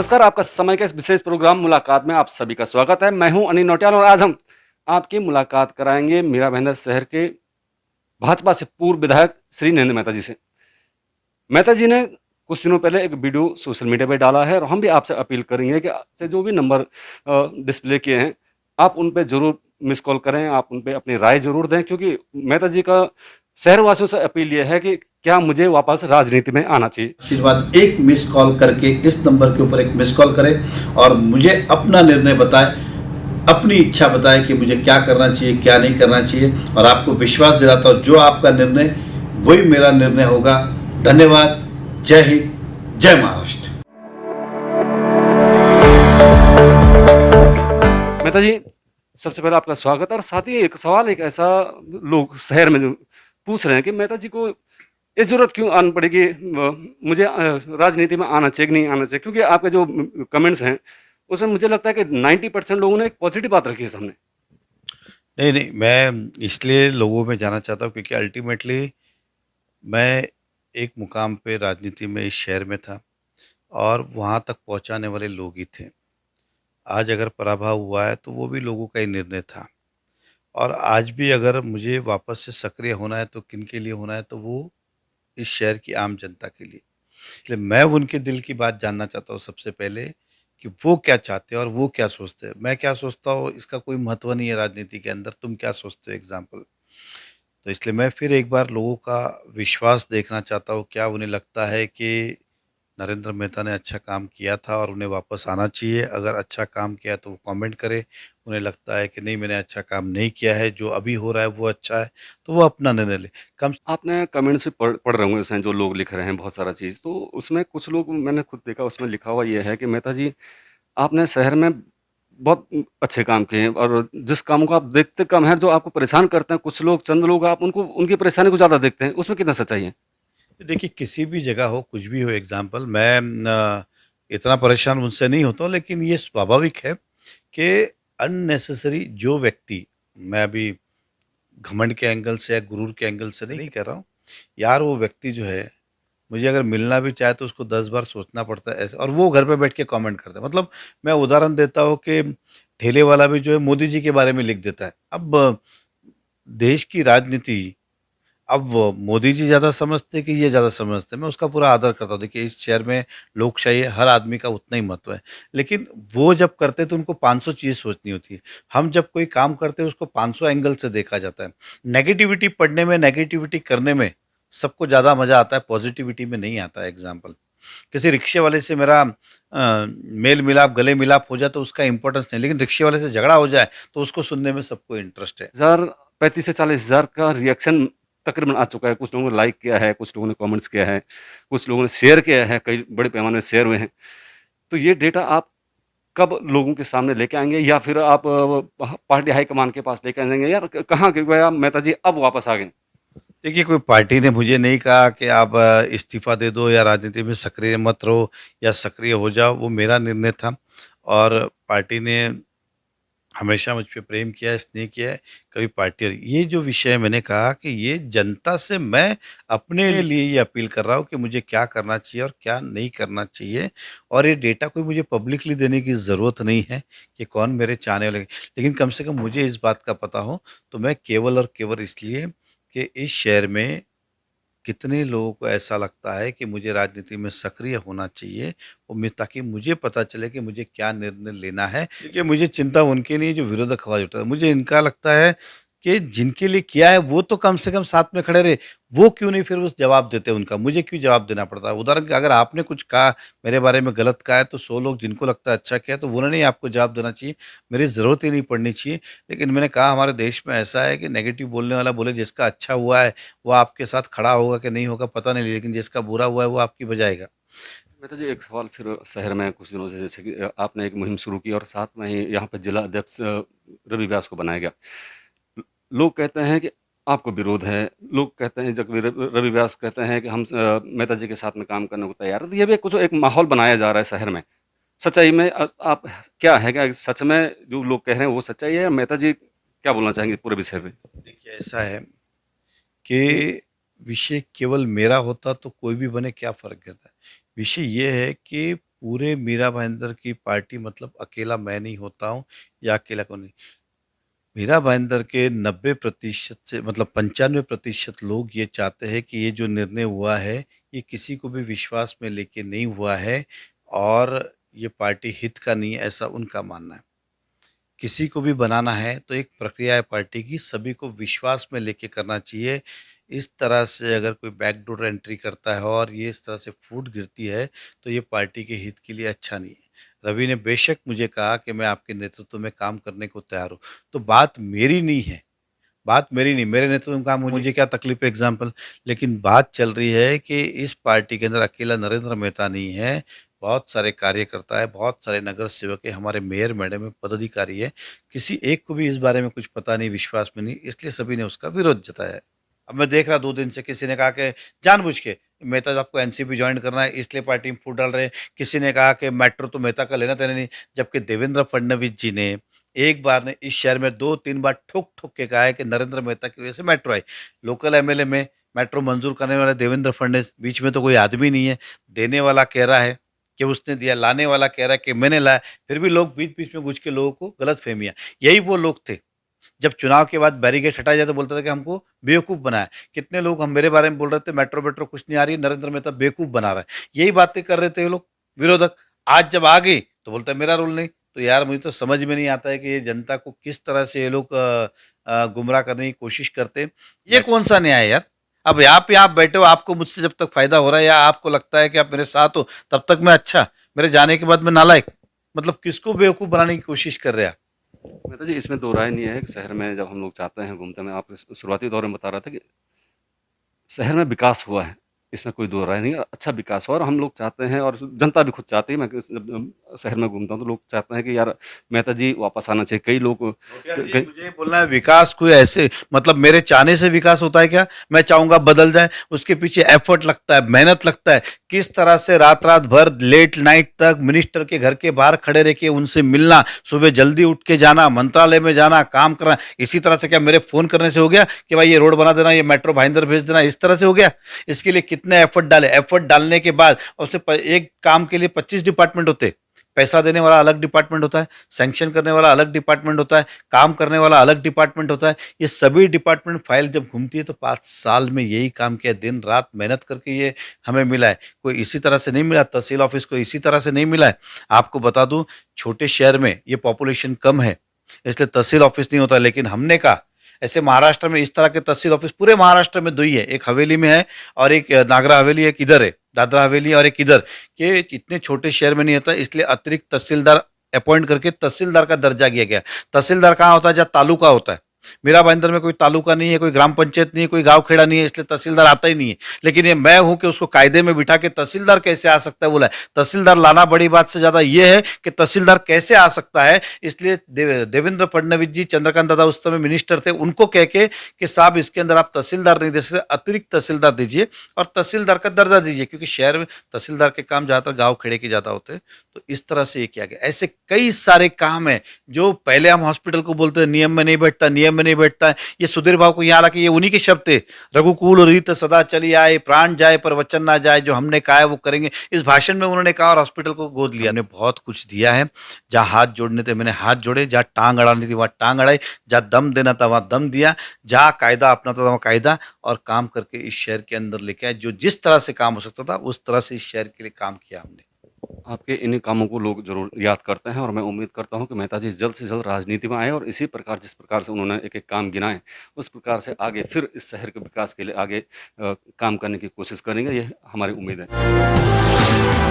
नमस्कार, आपका समय के इस विशेष प्रोग्राम मुलाकात में आप सभी का स्वागत है। मैं हूं अनिल नौटियाल और आज हम आपकी मुलाकात कराएंगे मीरा भाईंदर शहर के भाजपा से पूर्व विधायक श्री नरेंद्र मेहता जी से। मेहता जी ने कुछ दिनों पहले एक वीडियो सोशल मीडिया पे डाला है और हम भी आपसे अपील करेंगे कि आपसे जो भी नंबर डिस्प्ले किए हैं, आप उन पे ज़रूर मिस कॉल करें, आप उन पे अपनी राय ज़रूर दें, क्योंकि मेहता जी का शहरवासियों से अपील ये है कि क्या मुझे वापस राजनीति में आना चाहिए। आशीर्वाद एक मिस कॉल करके इस नंबर के ऊपर एक मिस कॉल करें और मुझे अपना निर्णय बताएं, अपनी इच्छा बताएं कि मुझे क्या करना चाहिए, क्या नहीं करना चाहिए। और आपको विश्वास दिलाता हूं, जो आपका निर्णय वही मेरा निर्णय होगा। धन्यवाद। जय हिंद, जय महाराष्ट्र। मेहता जी, सबसे पहले आपका स्वागत है और साथ ही एक सवाल, एक ऐसा लोग शहर में जो पूछ रहे हैं कि मेहता जी को ये ज़रूरत क्यों आन पड़ेगी, मुझे राजनीति में आना चाहिए कि नहीं आना चाहिए, क्योंकि आपके जो कमेंट्स हैं उसमें मुझे लगता है कि 90% लोगों ने एक पॉजिटिव बात रखी है सामने। नहीं, नहीं, मैं इसलिए लोगों में जाना चाहता हूँ क्योंकि अल्टीमेटली मैं एक मुकाम पे राजनीति में इस शहर में था और वहाँ तक पहुँचाने वाले लोग ही थे। आज अगर पराभव हुआ है तो वो भी लोगों का ही निर्णय था और आज भी अगर मुझे वापस से सक्रिय होना है तो किन के लिए होना है, तो वो इस शहर की आम जनता के लिए। इसलिए मैं उनके दिल की बात जानना चाहता हूँ सबसे पहले कि वो क्या चाहते हैं और वो क्या सोचते हैं। मैं क्या सोचता हूँ इसका कोई महत्व नहीं है राजनीति के अंदर, तुम क्या सोचते हो एग्ज़ाम्पल। तो इसलिए मैं फिर एक बार लोगों का विश्वास देखना चाहता हूँ, क्या उन्हें लगता है कि नरेंद्र मेहता ने अच्छा काम किया था और उन्हें वापस आना चाहिए। अगर अच्छा काम किया तो वो कमेंट करें, उन्हें लगता है कि नहीं मैंने अच्छा काम नहीं किया है, जो अभी हो रहा है वो अच्छा है, तो वो अपना निर्णय लें। कम आपने कमेंट्स भी पढ़ रहे होंगे उसमें, जो लोग लिख रहे हैं बहुत सारा चीज़, तो उसमें कुछ लोग, मैंने खुद देखा, उसमें लिखा हुआ ये है कि मेहता जी, आपने शहर में बहुत अच्छे काम किए हैं और जिस कामों को आप देखते कम है, जो आपको परेशान करते हैं कुछ लोग, चंद लोग, आप उनको उनकी परेशानी को ज़्यादा देखते हैं, उसमें कितना सच्चाई है? देखिए किसी भी जगह हो, कुछ भी हो एग्ज़ाम्पल, मैं इतना परेशान उनसे नहीं होता हूँ, लेकिन ये स्वाभाविक है कि अननेसेसरी जो व्यक्ति, मैं अभी घमंड के एंगल से या गुरूर के एंगल से नहीं कह रहा हूँ। यार वो व्यक्ति जो है, मुझे अगर मिलना भी चाहे तो उसको 10 बार सोचना पड़ता है ऐसे, और वो घर पे बैठ के कमेंट करता है। मतलब मैं उदाहरण देता हूँ कि ठेले वाला भी जो है मोदी जी के बारे में लिख देता है। अब देश की राजनीति, अब वो मोदी जी ज़्यादा समझते हैं कि ये ज़्यादा समझते हैं, मैं उसका पूरा आदर करता हूँ। देखिए इस शहर में लोकशाही है, हर आदमी का उतना ही महत्व है। लेकिन वो जब करते हैं तो उनको 500 चीज़ सोचनी होती है। हम जब कोई काम करते हैं उसको 500 एंगल से देखा जाता है। नेगेटिविटी पढ़ने में, नेगेटिविटी करने में सबको ज़्यादा मज़ा आता है, पॉजिटिविटी में नहीं आता है। एग्ज़ाम्पल, किसी रिक्शे वाले से मेरा मेल मिलाप, गले मिलाप हो जाए तो उसका इम्पोर्टेंस नहीं, लेकिन रिक्शे वाले से झगड़ा हो जाए तो उसको सुनने में सबको इंटरेस्ट है। 35 से 40,000 का रिएक्शन तकरीबन आ चुका है। कुछ लोगों ने लाइक किया है, कुछ लोगों ने कमेंट्स किया है, कुछ लोगों ने शेयर किया है, कई बड़े पैमाने में शेयर हुए हैं। तो ये डेटा आप कब लोगों के सामने लेके आएँगे, या फिर आप पार्टी हाईकमान के पास लेके आ जाएँगे, यार कहाँ गए भई आप मेहता जी, अब वापस आ गए? देखिए, कोई पार्टी ने मुझे नहीं कहा कि आप इस्तीफ़ा दे दो या राजनीति में सक्रिय मत रहो या सक्रिय हो जाओ, वो मेरा निर्णय था। और पार्टी ने हमेशा मुझ पे प्रेम किया है, स्नेह किया है, कभी पार्टी, ये जो विषय मैंने कहा कि ये जनता से मैं अपने लिए ये अपील कर रहा हूँ कि मुझे क्या करना चाहिए और क्या नहीं करना चाहिए। और ये डेटा कोई मुझे पब्लिकली देने की ज़रूरत नहीं है कि कौन मेरे चाहने वाले, लेकिन कम से कम मुझे इस बात का पता हो, तो मैं केवल और केवल इसलिए कि इस शहर में कितने लोगों को ऐसा लगता है कि मुझे राजनीति में सक्रिय होना चाहिए, वो मैं, ताकि मुझे पता चले कि मुझे क्या निर्णय लेना है। देखिए मुझे चिंता उनकी नहीं जो विरोधक आवाज़ उठाते हैं। मुझे इनका लगता है कि जिनके लिए किया है वो तो कम से कम साथ में खड़े रहे। वो क्यों नहीं फिर उस जवाब देते उनका, मुझे क्यों जवाब देना पड़ता है? उदाहरण के, अगर आपने कुछ कहा मेरे बारे में गलत कहा है तो 100 लोग जिनको लगता है अच्छा किया, तो उन्होंने ही आपको जवाब देना चाहिए, मेरी ज़रूरत ही नहीं पड़नी चाहिए। लेकिन मैंने कहा हमारे देश में ऐसा है कि नेगेटिव बोलने वाला बोले, जिसका अच्छा हुआ है वो आपके साथ खड़ा होगा कि नहीं होगा पता नहीं, लेकिन जिसका बुरा हुआ है वो आपकी बजाएगा। मेहता जी, एक सवाल फिर, शहर में कुछ दिनों से जैसे कि आपने एक मुहिम शुरू की और साथ में ही यहाँ पे जिला अध्यक्ष रवि व्यास को बनाया गया। ल लोग कहते हैं कि आपको विरोध है, लोग कहते हैं, जब रवि व्यास कहते हैं कि हम मेहता जी के साथ में काम करने को तैयार हैं, तो ये भी कुछ एक माहौल बनाया जा रहा है शहर में। सच्चाई में आप क्या है, क्या सच में जो लोग कह रहे हैं वो सच्चाई है, या मेहता जी क्या बोलना चाहेंगे पूरे विषय पे? देखिए ऐसा है कि विषय केवल मेरा होता तो कोई भी बने क्या फ़र्क गिरता है। विषय ये है कि पूरे मीरा भाईंदर की पार्टी मतलब अकेला मैं नहीं होता हूँ या अकेला कौन नहीं। मीरा भाईंदर के 90% से मतलब 95% लोग ये चाहते हैं कि ये जो निर्णय हुआ है ये किसी को भी विश्वास में लेके नहीं हुआ है और ये पार्टी हित का नहीं है, ऐसा उनका मानना है। किसी को भी बनाना है तो एक प्रक्रिया है पार्टी की, सभी को विश्वास में लेके करना चाहिए। इस तरह से अगर कोई बैकडोर एंट्री करता है और ये इस तरह से फूट गिरती है तो ये पार्टी के हित के लिए अच्छा नहीं है। रवि ने बेशक मुझे कहा कि मैं आपके नेतृत्व में काम करने को तैयार हूँ, तो बात मेरी नहीं है, बात मेरी नहीं, मेरे नेतृत्व में काम मुझे क्या तकलीफ है एग्जाम्पल। लेकिन बात चल रही है कि इस पार्टी के अंदर अकेला नरेंद्र मेहता नहीं है, बहुत सारे कार्यकर्ता है, बहुत सारे नगर सेवक है, हमारे मेयर मैडम है, पदाधिकारी है। किसी एक को भी इस बारे में कुछ पता नहीं, विश्वास में नहीं, इसलिए सभी ने उसका विरोध जताया है। अब मैं देख रहा 2 दिन से किसी ने कहा कि जानबूझ के मेहता आपको एनसीपी ज्वाइन करना है इसलिए पार्टी में फूट डाल रहे हैं। किसी ने कहा कि मेट्रो तो मेहता का लेना देना नहीं, जबकि देवेंद्र फडणवीस जी ने एक बार ने इस शहर में 2-3 बार ठोक-ठोक के कहा है कि नरेंद्र मेहता की वजह से मेट्रो आई। लोकल एमएलए में मेट्रो मंजूर करने वाले देवेंद्र फडणवीस, बीच में तो कोई आदमी नहीं है। देने वाला कह रहा है कि उसने दिया, लाने वाला कह रहा है कि मैंने लाया, फिर भी लोग बीच-बीच में घुस के लोगों को गलतफ़हमियाँ। यही वो लोग थे, जब चुनाव के बाद बैरिकेड हटाया जाए तो बोलता था कि हमको बेवकूफ़ बनाया। कितने लोग हम मेरे बारे में बोल रहे थे मेट्रो कुछ नहीं आ रही है, नरेंद्र मेहता बेवकूफ़ बना रहा है। यही बातें कर रहे थे ये लोग विरोधक। आज जब आ गई तो बोलता है मेरा रोल नहीं। तो यार मुझे तो समझ में नहीं आता है कि ये जनता को किस तरह से ये लोग गुमराह करने की कोशिश करते हैं। ये कौन-सा न्याय है यार? अब यहाँ पे आप बैठे हो, आपको मुझसे जब तक फ़ायदा हो रहा है या आपको लगता है कि आप मेरे साथ हो, तब तक मैं अच्छा, मेरे जाने के बाद मैं नालायक। मतलब किसको बेवकूफ़ बनाने की कोशिश कर रहे हैं आप? मेहता जी, इसमें दो राय नहीं है कि शहर में जब हम लोग जाते हैं घूमते हैं, मैं आपको शुरुआती दौर में बता रहा था कि शहर में विकास हुआ है, इसमें कोई दो राय नहीं है, अच्छा विकास हुआ और हम लोग चाहते हैं और जनता भी खुद चाहती है। मैं जब शहर में घूमता हूँ तो लोग चाहते हैं कि यार मेहता जी वापस आना चाहिए। कई लोग मुझे बोलना है विकास कोई ऐसे मतलब मेरे चाहने से विकास होता है क्या? मैं चाहूंगा बदल जाए, उसके पीछे एफर्ट लगता है, मेहनत लगता है। किस तरह से रात रात भर लेट नाइट तक मिनिस्टर के घर के बाहर खड़े रह के उनसे मिलना, सुबह जल्दी उठ के जाना, मंत्रालय में जाना, काम करना। इसी तरह से क्या मेरे फोन करने से हो गया कि भाई ये रोड बना देना, ये मेट्रो भाईंदर भेज देना, इस तरह से हो गया? इसके लिए कितने एफर्ट डाले, एफर्ट डालने के बाद उसमें एक काम के लिए 25 डिपार्टमेंट होते। पैसा देने वाला अलग डिपार्टमेंट होता है, सैंक्शन करने वाला अलग डिपार्टमेंट होता है, काम करने वाला अलग डिपार्टमेंट होता है। ये सभी डिपार्टमेंट फाइल जब घूमती है तो 5 साल में यही काम किया, दिन रात मेहनत करके ये हमें मिला है। कोई इसी तरह से नहीं मिला, तहसील ऑफिस को इसी तरह से नहीं मिला है। आपको बता दूं, छोटे शहर में ये पॉपुलेशन कम है इसलिए तहसील ऑफिस नहीं होता, लेकिन हमने कहा ऐसे महाराष्ट्र में इस तरह के तहसील ऑफिस पूरे महाराष्ट्र में 2 ही है, एक हवेली में है और एक नागरा हवेली, एक इधर है दादरा हवेली और एक इधर। के इतने छोटे शहर में नहीं होता, इसलिए अतिरिक्त तहसीलदार अपॉइंट करके तहसीलदार का दर्जा दिया गया। तहसीलदार कहाँ होता है? जहाँ तालुका होता है। मेरा भाईंदर में कोई तालुका नहीं है, कोई ग्राम पंचायत नहीं है, कोई गांव खेड़ा नहीं है, इसलिए तहसीलदार आता ही नहीं है। लेकिन ये मैं हूं कि उसको कायदे में बिठा के तहसीलदार कैसे आ सकता है बोला है। तहसीलदार लाना बड़ी बात से ज्यादा ये है कि तहसीलदार कैसे आ सकता है। इसलिए देवेंद्र फडणवीस जी, चंद्रकांत दादा उस समय मिनिस्टर थे, उनको कह के कि साहब इसके अंदर आप तहसीलदार नहीं दे सकते, अतिरिक्त तहसीलदार दीजिए और तहसीलदार का दर्जा दीजिए, क्योंकि शहर में तहसीलदार के काम ज्यादातर गाँव खेड़े के ज्यादा होते हैं। तो इस तरह से ये किया गया। ऐसे कई सारे काम है जो पहले हम हॉस्पिटल को बोलते हैं नियम में नहीं बैठता, नियम में नहीं बैठता है। ये सुधीर भाव को यहाँ रखे, ये उन्हीं के शब्द थे, रघुकुल रीत सदा चली आए, प्राण जाए पर वचन ना जाए, जो हमने कहा है वो करेंगे। इस भाषण में उन्होंने कहा और हॉस्पिटल को गोद लिया। हमने बहुत कुछ दिया है, जहाँ हाथ जोड़ने थे मैंने हाथ जोड़े, जहाँ टांग अड़ानी थी वहाँ टांग अड़ाई, जहाँ दम देना था वहाँ दम दिया, जहाँ कायदा अपना था वहाँ कायदा, और काम करके इस शहर के अंदर लेके आए। जो जिस तरह से काम हो सकता था उस तरह से इस शहर के लिए काम किया हमने। आपके इन्हीं कामों को लोग ज़रूर याद करते हैं और मैं उम्मीद करता हूं कि मेहता जी जल्द से जल्द राजनीति में आए और इसी प्रकार जिस प्रकार से उन्होंने एक एक काम गिनाए उस प्रकार से आगे फिर इस शहर के विकास के लिए आगे काम करने की कोशिश करेंगे, ये हमारी उम्मीद है।